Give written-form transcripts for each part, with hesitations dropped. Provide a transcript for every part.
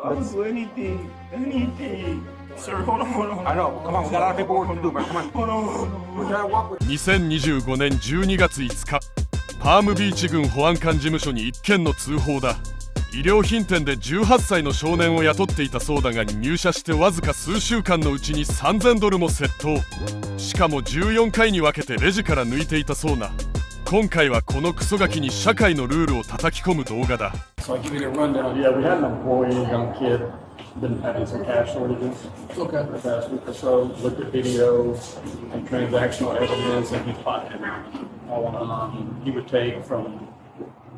I would do anything. Sir, hold on. I know. Come on, we got a lot of paperwork to do, man. Come on. Hold on. We're trying to walk with. 2025年12月5日、パームビーチ郡保安官事務所に1件の通報だ。衣料品店で18歳の少年を雇っていたそうだが、入社してわずか数週間のうちに$3000も窃盗。しかも14回に分けてレジから抜いていたそうな。今回はこのクソガキに社会のルールを叩き込む動画だ。So I'll give you the rundown. Yeah, we had an employee, young kid, been having some cash shortages. Okay. The past week or so, looked at video and transactional evidence, and he spotted him. He would take from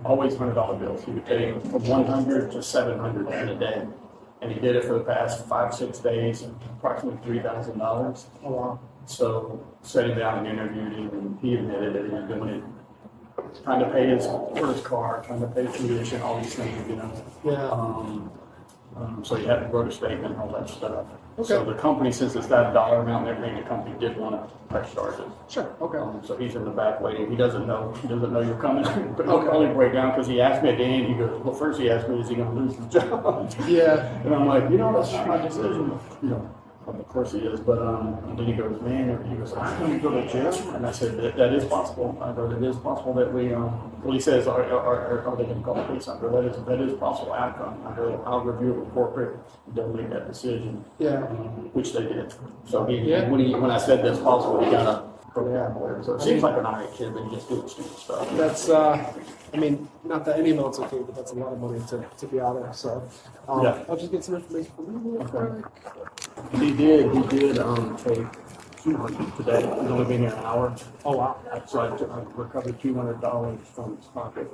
always $100 bills. He would take from 100 to 700 in a day, and he did it for the past 5-6 days, approximately $3,000. Oh wow! So sat him down and interviewed him, and he admitted that he was doing it. Trying to pay for his car, trying to pay tuition, all these things, you know. Yeah. So he had to wrote a statement and all that stuff. Okay. So the company, since it's that dollar amount and everything, the company did want to press charges. Sure. Okay. So he's in the back waiting. He doesn't know you're coming. But he'll only break down because he asked me at the end. He goes, well, first he asked me, is he going to lose his job? Yeah. And I'm like, that's my decision. Of course he is, but and then he goes, man, he goes, I'm going to go to jail, and I said that is possible. I go, it is possible that we, well, he says, are they going to call the police? I go, that is possible outcome. I go, I'll review it with corporate, they'll make that decision. Yeah, which they did. So when I said that's possible, he got a program lawyer. So it seems like an alright kid, but he just doing stupid stuff. That's not that any amount's okay, but that's a lot of money to be out of. So I'll just get some information from you. Okay. He did take 200 today. He's only been here an hour. Oh wow! So I recovered $200 from his pocket.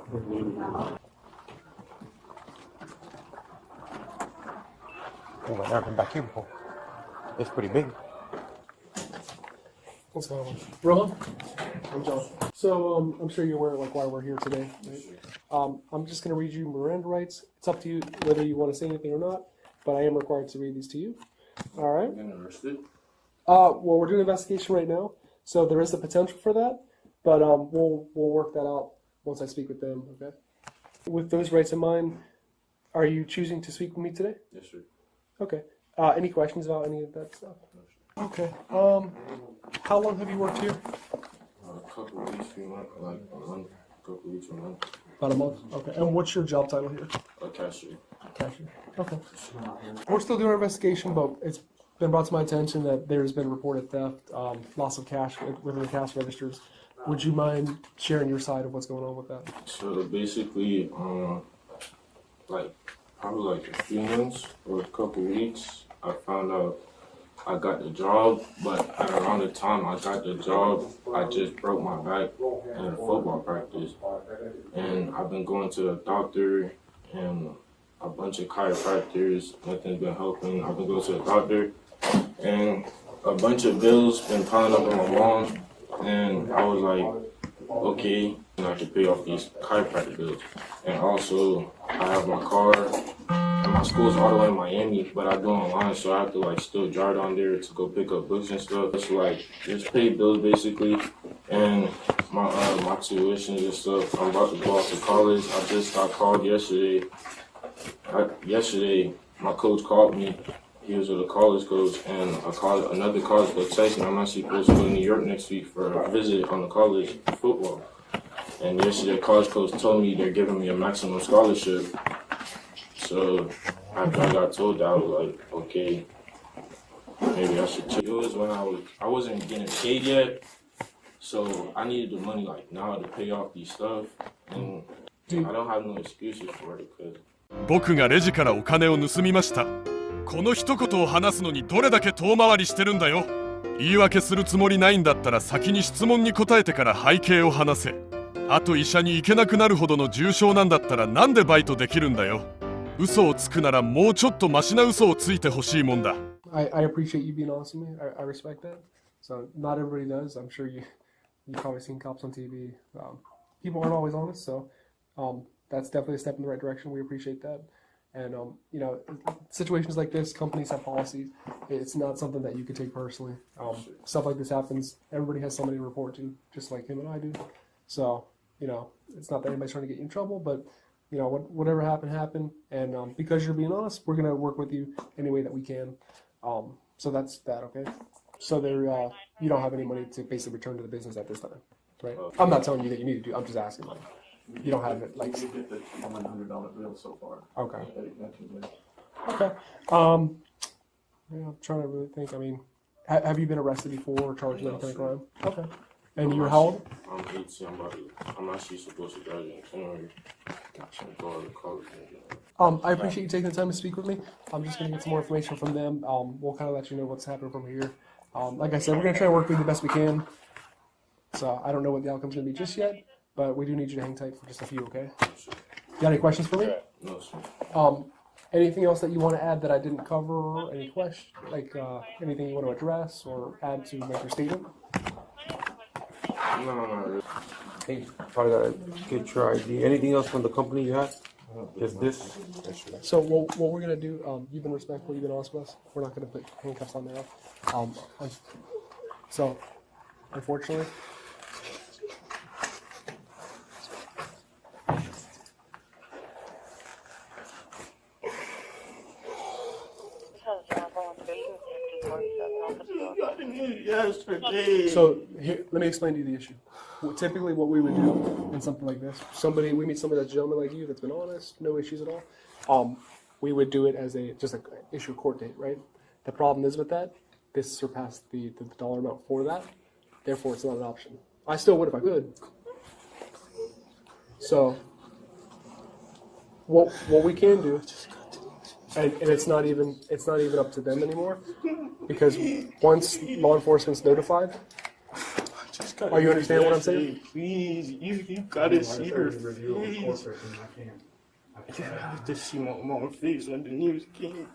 Oh, I've never been back here before. It's pretty big. What's going on? Rohan? I'm John. So I'm sure you're aware why we're here today, right? I'm just going to read you Miranda rights. It's up to you whether you want to say anything or not, but I am required to read these to you. All right? Well, we're doing an investigation right now, so there is the potential for that, but we'll work that out once I speak with them, okay? With those rights in mind, are you choosing to speak with me today? Yes, sir. Okay. Any questions about any of that stuff? Okay. How long have you worked here? A couple of weeks, few months, like a month, couple of weeks, a month. About a month? Okay. And what's your job title here? A cashier. Cashier. Okay. We're still doing our investigation, but it's been brought to my attention that there's been reported theft, loss of cash within the cash registers. Would you mind sharing your side of what's going on with that? So basically, probably a few months or a couple of weeks, I found out I got the job, but at around the time I got the job, I just broke my back in football practice. And I've been going to the doctor and a bunch of chiropractors, nothing's been helping. I've been going to the doctor and a bunch of bills been piling up on my mom. And I was like, okay, I can pay off these chiropractic bills. And also, I have my car, and my school's all the way in Miami, but I do online, so I have to still drive down there to go pick up books and stuff. It's just pay bills basically, and my tuitions and stuff. I'm about to go off to college. I just got called yesterday. Yesterday, my coach called me. He was with a college coach, and another college coach texted me. I'm actually supposed to go to New York next week for a visit on the college football. And yesterday, college coach told me they're giving me a maximum scholarship. So after I got told that, I was like, okay, maybe I should check. It was when I wasn't getting paid yet, so I needed the money now to pay off these stuff, and I don't have no excuses for it because. 僕がレジからお金を盗みました。この一言を話すのにどれだけ遠回りしてるんだよ。言い訳するつもりないんだったら先に質問に答えてから背景を話せ。あと医者に行けなくなるほどの重症なんだったらなんでバイトできるんだよ。嘘をつくならもうちょっとマシな嘘をついてほしいもんだ。I appreciate you being honest with me. I respect that. So not everybody does. I'm sure you've probably seen cops on TV. People aren't always honest, so that's definitely a step in the right direction. We appreciate that. And situations like this, companies have policies. It's not something that you can take personally. Stuff like this happens. Everybody has somebody to report to, just like him and I do. So it's not that anybody's trying to get you in trouble, but you know, whatever happened. And because you're being honest, we're gonna work with you any way that we can. So that's that, okay? So there, you don't have any money to basically return to the business at this time, right? I'm not telling you that you need to do. I'm just asking, like, you don't have it, like. We get the $100 bill so far. Okay. Not too bad. Okay. Yeah, I'm trying to really think. I mean, have you been arrested before or charged with any kind of crime? Okay. And you were how old? I'm 18. I'm actually supposed to graduate in January. Gotcha. I'm going to college. I appreciate you taking the time to speak with me. I'm just going to get some more information from them. We'll kind of let you know what's happening from here. Like I said, we're going to try to work with you the best we can. So I don't know what the outcome's going to be just yet, but we do need you to hang tight for just a few, okay? You got any questions for me? No, sir. Anything else that you want to add that I didn't cover? Any questions? Like anything you want to address or add to make your statement? No, not really. Hey, probably gotta get your ID. Anything else from the company you have? Just this? So what we're gonna do? You've been respectful. You've been honest with us. We're not gonna put handcuffs on there. So unfortunately. So here, let me explain to you the issue. Typically, what we would do in something like this, we meet somebody that's a gentleman like you that's been honest, no issues at all. We would do it as just an issue court date, right? The problem is with that, this surpassed the dollar amount for that. Therefore, it's not an option. I still would if I could. So what we can do, and it's not even up to them anymore, because once law enforcement's notified. Are you understand what I'm saying? Please, you gotta see her face. You have to see my mom's face on the news. I can't.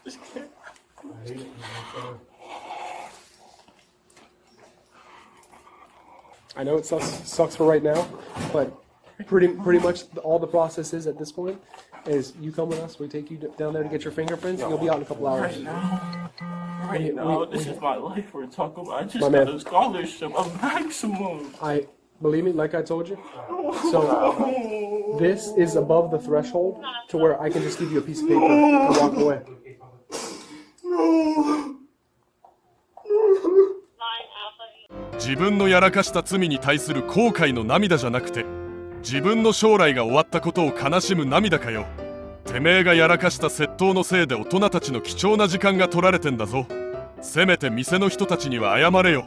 Just can't. I know it sucks for right now, but pretty much all the process is at this point is you come with us, we take you down there to get your fingerprints, and you'll be out in a couple hours. Right now, this is my life we're talking about. I just got a scholarship, a maximum. Believe me, like I told you. So this is above the threshold to where I can just give you a piece of paper and walk away. No. 自分のやらかした罪に対する後悔の涙じゃなくて、自分の将来が終わったことを悲しむ涙かよ。てめえがやらかした窃盗のせいで大人たちの貴重な時間が取られてんだぞ。せめて店の人たちには謝れよ。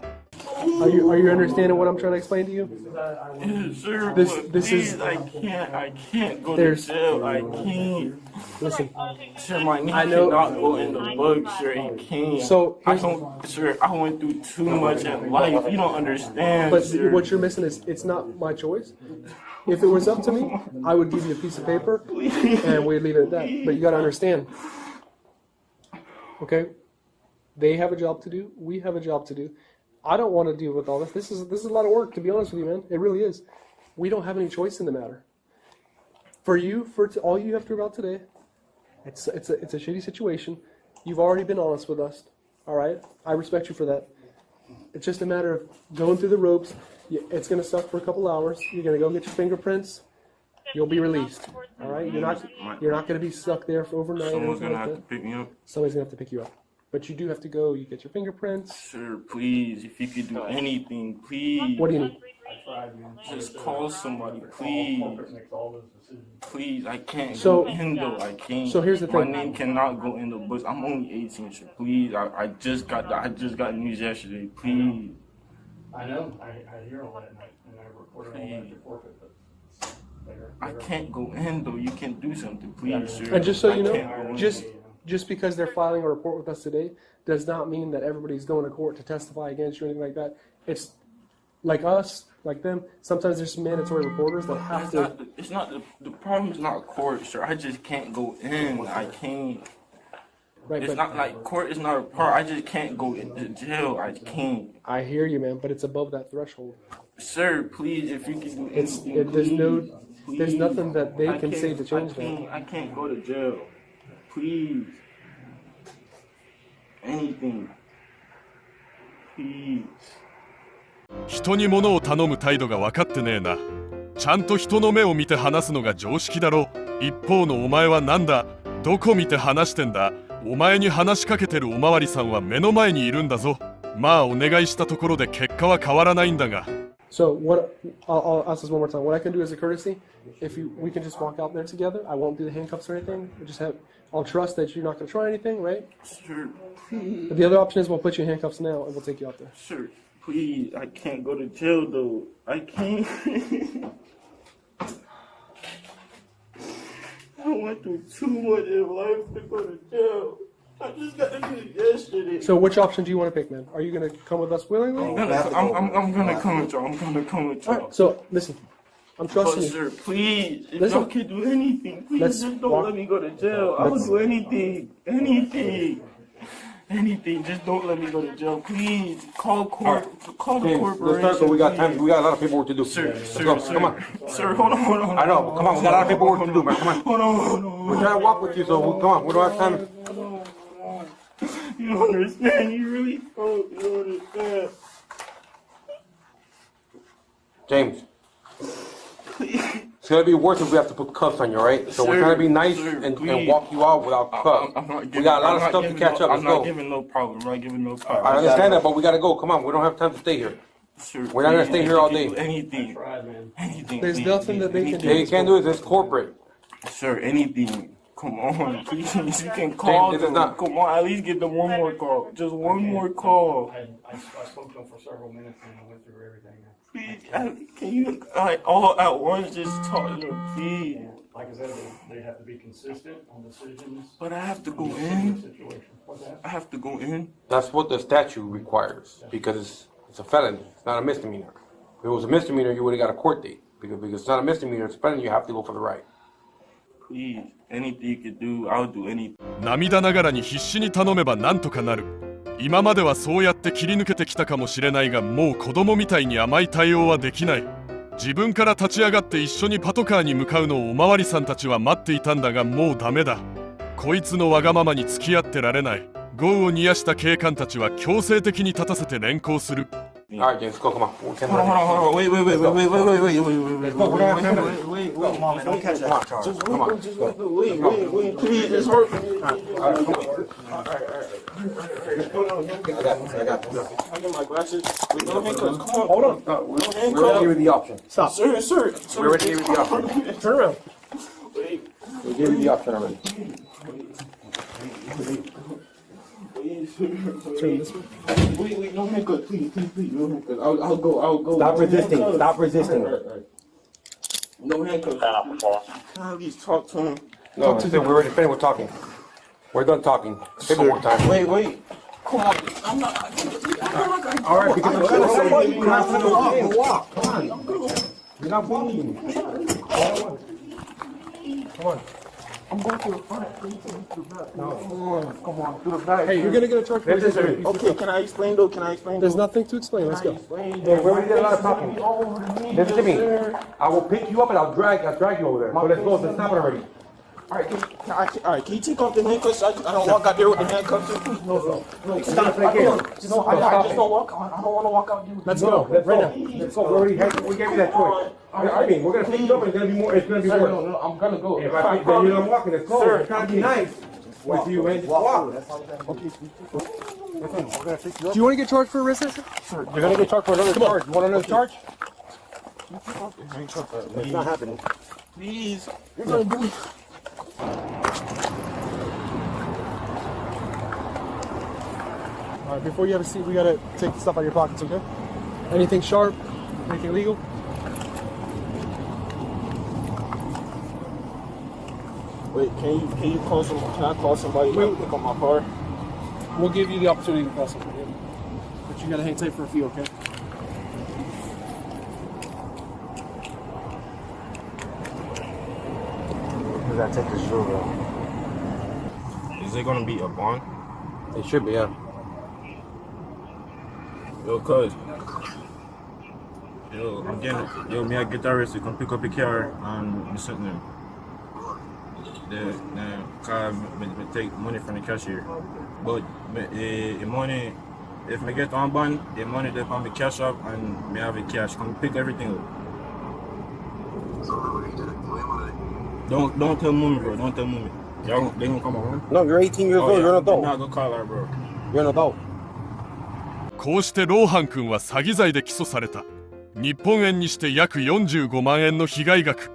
Are you understanding what I'm trying to explain to you? Yes, sir, This please, is. I can't go to jail. I can't. Listen. Sir, my name I know. cannot go in the book, sir. It can't. So Sir, I went through too much in life. You don't understand, but sir. what you're missing is it's not my choice. If it was up to me, I would give you a piece of paper and we'd leave it at that. But you got to understand. Okay? They have a job to do. We have a job to do. I don't want to deal with all this. This is a lot of work, to be honest with you, man. It really is. We don't have any choice in the matter. For all you have to do about today, it's a shitty situation. You've already been honest with us. All right? I respect you for that. It's just a matter of going through the ropes. It's going to suck for a couple hours. You're going to go get your fingerprints. You'll be released. All right? You're not going to be stuck there for overnight. Someone's gonna have to pick me up. Somebody's going to have to pick you up. But you do have to go. You get your fingerprints. Sir, please, if you could do anything, please. What do you need? Just call somebody, please. Please, I can't So- go in though. I can't. so here's the My thing. name cannot go in the books. I'm only 18, sir. Please, I just got news yesterday. Please. I know. I hear all that at night, and I reported all that to forfeit, but I can't go in though. You can do something, please, sir. And just so you I can't go know, in. just because they're filing a report with us today does not mean that everybody's going to court to testify against you or anything like that. It's like us, like them. Sometimes there's some mandatory reporters that have to. It's not the problem is not court, sir. I just can't go in. I can't. Right, It's but not like court is not a part. I just can't go into jail. I can't. I hear you, man, but it's above that threshold. Sir, please, if you can do anything, There's nothing that they I can can't- say to change that. I can't go to jail. Please. Anything. Please. 人に物を頼む態度が分かってねえな。ちゃんと人の目を見て話すのが常識だろ。一方のお前はなんだ、どこ見て話してんだ。お前に話しかけてるおまわりさんは目の前にいるんだぞ。まあお願いしたところで結果は変わらないんだが。So what? I'll ask this one more time. What I can do as a courtesy, we can just walk out there together. I won't do the handcuffs or anything. I'll trust that you're not going to try anything, right? Sir, But the other option is we'll put you in handcuffs now and we'll take you out there. sir, please, I can't go to jail though. I can't. I went through too much in life to go to jail. I just got to do it yesterday. So which option do you want to pick, man? Are you going to come with us willingly? I'm gonna come with y'all. I'm gonna come with y'all. So listen, I'm trusting But you. sir, please, if Listen. y'all can do anything, please Let's just don't walk- let me go to jail. I'll do anything, anything. Just don't let me go to jail, please. Call the James, let's corporation. start, so we got time. please. We got a lot of paperwork to do. Sir, Let's sir, go. sir. Come on. Sir, hold on. I know. Come on. We got a lot of paperwork to do, man. Come on. Hold on. We're trying to walk with you, so come on. We don't have time. You don't understand. You really don't. You don't understand. James. It's gonna be worse if we have to put cuffs on you, right? So we're Sir, trying to be nice sir, and please. walk you out without cuffs. I'm not We giving, got a lot I'm of not stuff to giving catch no, up. Let's I'm not go. giving no problem. I'm not giving no problem. I understand that, but we gotta go. Come on. We don't have time to stay here. Sir, We're not gonna please, stay here all if you day. do Anything. Anything. There's please, nothing that they can anything. do. They can't do it. It's corporate. Sir, anything. Come on, please. You can call This is them. not- Come on, at least give them one more call. Just one more call. I spoke to him for several minutes and I went through everything. Please, can you, like, all at once just talk to them, please? Like I said, they have to be consistent on decisions. But I have to go in in. the situation. What's that? I have to go in. That's what the statute requires because it's a felony. It's not a misdemeanor. If it was a misdemeanor, you would have got a court date. Because it's not a misdemeanor, it's a felony. You have to go for the right. Please, anything you can do, I'll do anything. 涙ながらに必死に頼めばなんとかなる。今まではそうやって切り抜けてきたかもしれないが、もう子供みたいに甘い対応はできない。自分から立ち上がって一緒にパトカーに向かうのをおまわりさんたちは待っていたんだが、もうダメだ。こいつのわがままに付き合ってられない。業を煮やした警官たちは強制的に立たせて連行する。All right, James, go. Come on. We can't- Hold on. Wait. Go. We don't have time to- Wait. Mom, don't catch that charge. Come on. Wait, please, just hurt me. All right, come on. I got this. I get my glasses. Wait, no handcuffs. Come on. Hold on. We already gave you the option. Stop. Sir. We already gave you the option. Turn around. Wait. We gave you the option already. Turn this way. Wait, no handcuffs, please, no handcuffs. I'll go. Stop resisting. Stop resisting. No handcuffs. Can I at least talk to him? No, we already finished with talking. We're done talking. Paperwork time. Wait. Come on. I'm not. All right, because I'm trying to say you have to Walk. Come on. You're not walking. Come on. I'm going to the front. Come on, to the back. Hey, you're gonna get a charge for resisting. Okay, can I explain though? There's nothing to explain. Let's go. Hey, we already did a lot of talking. Listen to me. I will pick you up and I'll drag you over there. So let's go. Let's stop it already. All right, can you take off the handcuffs? I don't walk out there with the handcuffs. No. Stop right here. I just don't walk. I don't want to walk out there. Let's go. Let's Right go. now. Let's go. We gave you that choice. I mean, we're gonna pick you up and it's gonna be more. It's gonna be worse. No, I'm gonna go. If I pick then you're not walking. Let's go. Sir. We're trying to be nice with you, man. Just walk. Do you want to get charged for resisting? You're gonna get charged for another charge. You want another charge? It's not happening. Please, you're gonna do it. All right, before you have a seat, we gotta take the stuff out of your pockets, okay? Anything sharp? Anything legal? Wait, can you call some? Can I call somebody to pick up my car? We'll give you the opportunity to call somebody. But you gotta hang tight for a few, okay? We gotta take this jewelry out. Is it gonna be a bond? It should be, yeah. Yo, cuz. Yo, me a get arrested. Come pick up a car and me sitting there. The car, me take money from the cashier. But the money, if me get on bond, the money they on me cash up and me have a cash. Come pick everything up. Don't tell mommy, bro. Don't tell mommy. They gonna come around. No, you're 18 years old. You're an I'm adult. not gonna call her, bro. You're an adult. こうしてローハン君は詐欺罪で起訴された。日本円にして約45万円の被害額。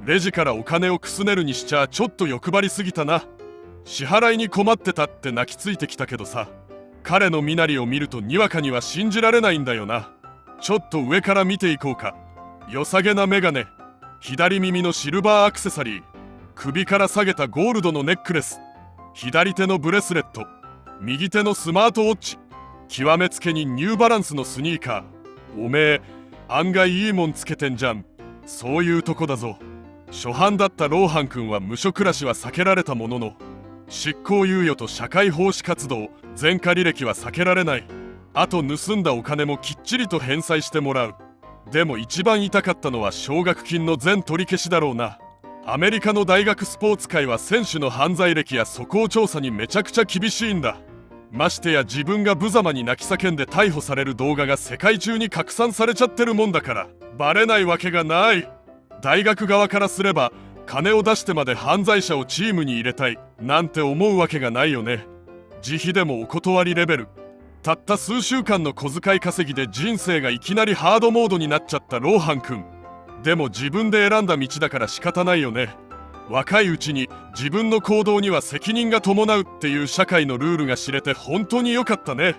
レジからお金をくすねるにしちゃちょっと欲張りすぎたな。支払いに困ってたって泣きついてきたけどさ、彼の身なりを見るとにわかには信じられないんだよな。ちょっと上から見ていこうか。良さげなメガネ、左耳のシルバーアクセサリー、首から下げたゴールドのネックレス、左手のブレスレット、右手のスマートウォッチ、極めつけにニューバランスのスニーカー。おめえ案外いいもんつけてんじゃん。そういうとこだぞ。初犯だったローハン君は無所暮らしは避けられたものの、執行猶予と社会奉仕活動、前科履歴は避けられない。あと盗んだお金もきっちりと返済してもらう。でも一番痛かったのは奨学金の全取り消しだろうな。アメリカの大学スポーツ界は選手の犯罪歴や素行調査にめちゃくちゃ厳しいんだ。ましてや自分が無様に泣き叫んで逮捕される動画が世界中に拡散されちゃってるもんだからバレないわけがない。大学側からすれば金を出してまで犯罪者をチームに入れたいなんて思うわけがないよね。自費でもお断りレベル。たった数週間の小遣い稼ぎで人生がいきなりハードモードになっちゃったローハン君。でも自分で選んだ道だから仕方ないよね。若いうちに自分の行動には責任が伴うっていう社会のルールが知れて本当に良かったね。